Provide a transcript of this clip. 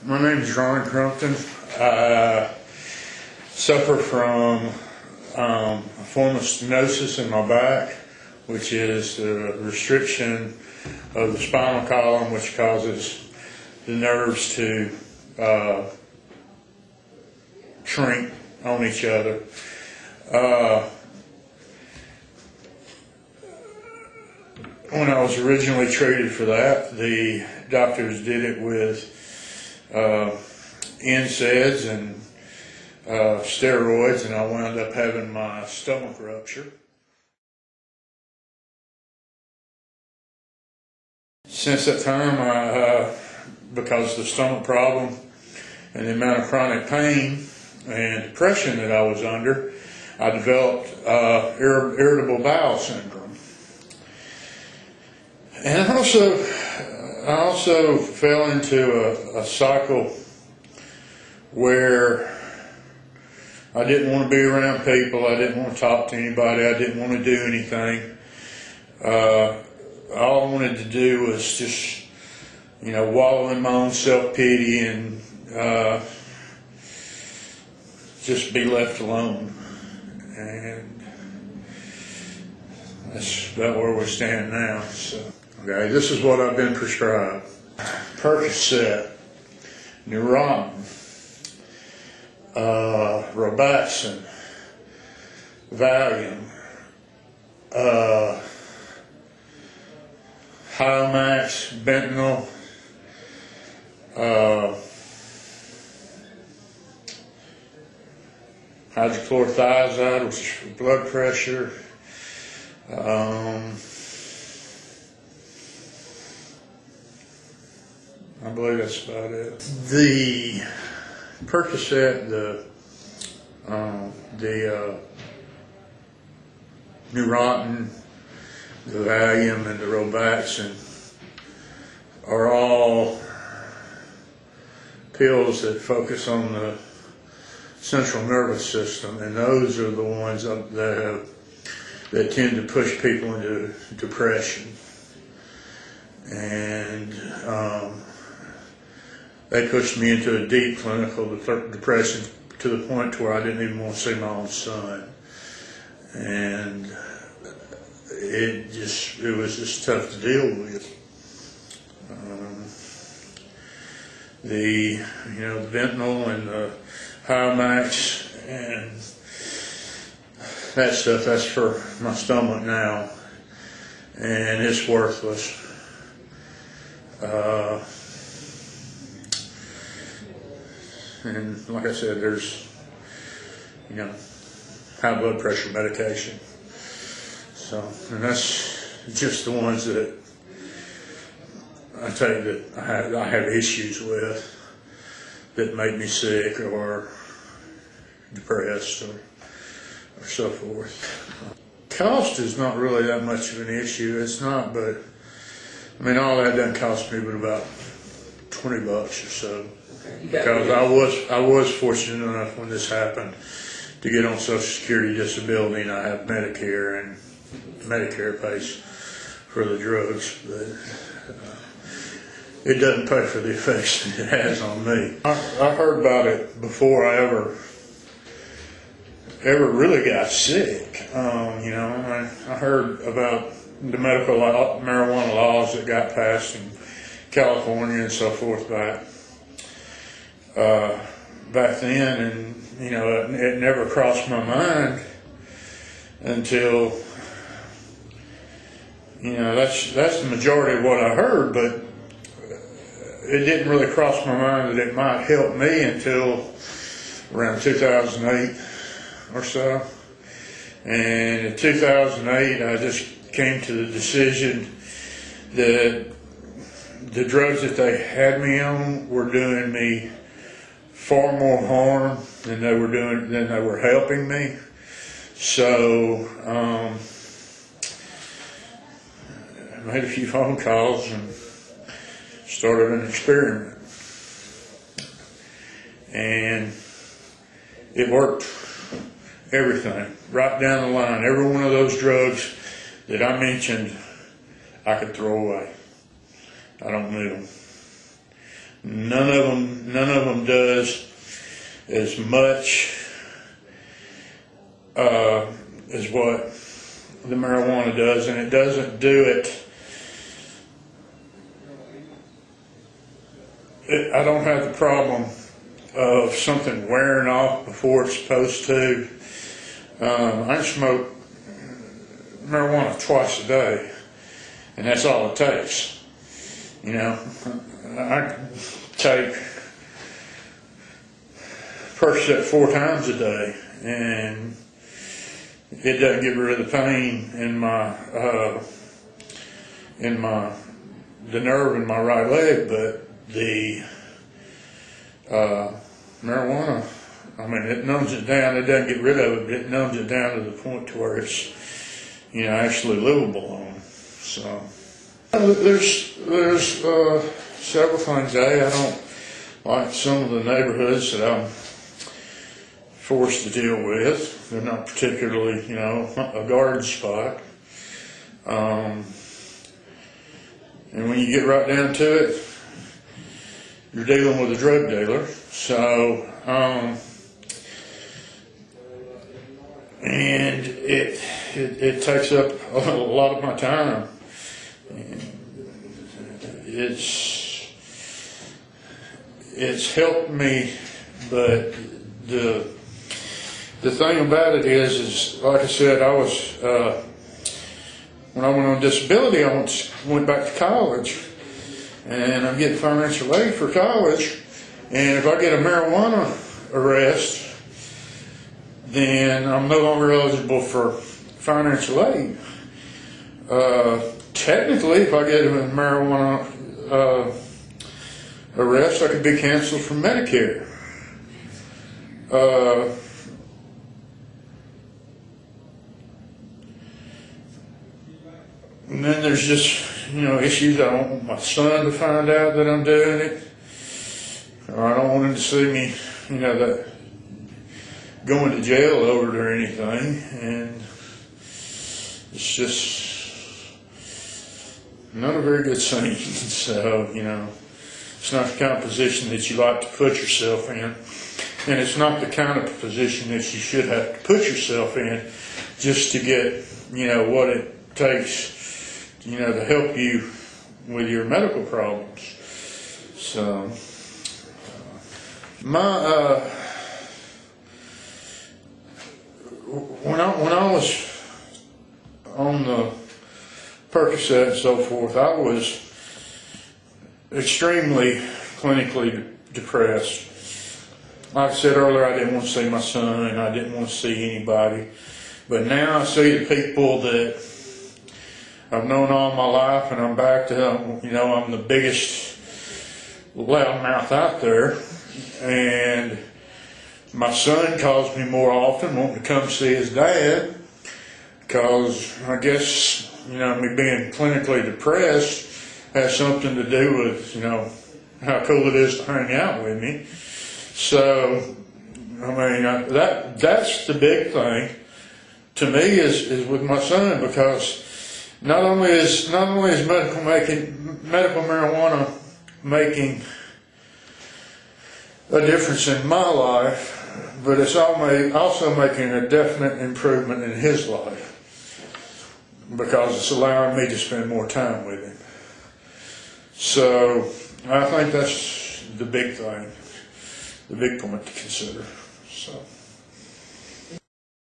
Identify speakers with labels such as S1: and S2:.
S1: My name is Ron Crumpton. I suffer from a form of stenosis in my back, which is the restriction of the spinal column, which causes the nerves to shrink on each other. When I was originally treated for that, the doctors did it with NSAIDs and steroids, and I wound up having my stomach rupture. Since that time, because of the stomach problem and the amount of chronic pain and depression that I was under, I developed irritable bowel syndrome. And I also fell into a cycle where I didn't want to be around people, I didn't want to talk to anybody, I didn't want to do anything. All I wanted to do was just, wallow in my own self-pity and just be left alone. And that's about where we stand now. So, okay, this is what I've been prescribed: Percocet, Neurontin, Robaxin, Valium, Max, Bentonol, hydrochlorothiazide, which is for blood pressure. I believe that's about it. The Percocet, the Neurontin, the Valium, and the Robaxin are all pills that focus on the central nervous system, and those are the ones that tend to push people into depression. And they pushed me into a deep clinical depression to the point where I didn't even want to see my own son. And it was just tough to deal with. The Bentonol and the Max and that stuff, that's for my stomach now, and it's worthless. And like I said, there's high blood pressure medication. So, and that's just the ones that I take that I have issues with, that make me sick or depressed or so forth. Cost is not really that much of an issue. It's not, but I mean, all that doesn't cost me but about $20 or so. Because I was fortunate enough when this happened to get on Social Security disability, and I have Medicare, and Medicare pays for the drugs, but it doesn't pay for the effects that it has on me. I heard about it before I ever really got sick. I heard about the medical marijuana laws that got passed in California and so forth back then, and it never crossed my mind until that's the majority of what I heard, but it didn't really cross my mind that it might help me until around 2008 or so. And in 2008, I just came to the decision that the drugs that they had me on were doing me far more harm than they were helping me. So I made a few phone calls and started an experiment, and it worked. Everything, right down the line, every one of those drugs that I mentioned, I could throw away. I don't need them. None of them does as much as what the marijuana does, and it doesn't do it. I don't have the problem of something wearing off before it's supposed to. I smoke marijuana twice a day, and that's all it takes. You know, I take Percocet 4 times a day, and it doesn't get rid of the pain in the nerve in my right leg, but the marijuana, I mean, it numbs it down. It doesn't get rid of it, but it numbs it down to the point to where it's, you know, actually livable on. So there's several things. I don't like some of the neighborhoods that I'm forced to deal with. They're not particularly, you know, a garden spot. And when you get right down to it, you're dealing with a drug dealer. So, and it takes up a lot of my time. It's helped me, but the thing about it is like I said, I was when I went on disability, I went back to college, and I'm getting financial aid for college. And if I get a marijuana arrest, then I'm no longer eligible for financial aid. Technically, if I get a marijuana arrest, I could be canceled from Medicare. And then there's just, you know, issues. I don't want my son to find out that I'm doing it. Or I don't want him to see me, you know, that going to jail over it or anything. And it's just not a very good scene. So, you know, it's not the kind of position that you like to put yourself in. And it's not the kind of position that you should have to put yourself in just to get, you know, what it takes, you know, to help you with your medical problems. So, when I was on the Percocet and so forth, I was extremely clinically depressed. Like I said earlier, I didn't want to see my son, and I didn't want to see anybody. But now I see the people that I've known all my life, and I'm back to, you know, I'm the biggest loudmouth out there. And my son calls me more often, wanting to come see his dad, because I guess, you know, me being clinically depressed has something to do with, you know, how cool it is to hang out with me. So, I mean, that's the big thing to me is with my son, because not only is medical marijuana making a difference in my life, but it's also making a definite improvement in his life, because it's allowing me to spend more time with him. So I think that's the big thing, the big point to consider. So.